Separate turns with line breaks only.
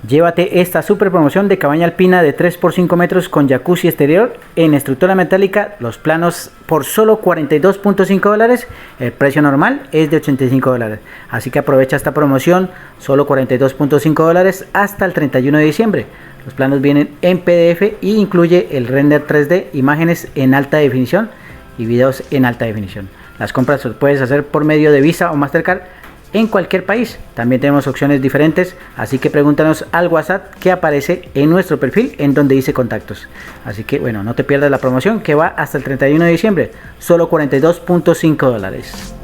Llévate esta super promoción de cabaña alpina de 3x5 metros con jacuzzi exterior en estructura metálica, los planos por solo $42.5. El precio normal es de $85. Así que aprovecha esta promoción, solo $42.5 hasta el 31 de diciembre. Los planos vienen en PDF y incluye el render 3D, imágenes en alta definición y videos en alta definición. Las compras las puedes hacer por medio de Visa o Mastercard en cualquier país. También tenemos opciones diferentes, así que pregúntanos al WhatsApp que aparece en nuestro perfil en donde dice contactos. Así que bueno, no te pierdas la promoción que va hasta el 31 de diciembre, solo $42.5.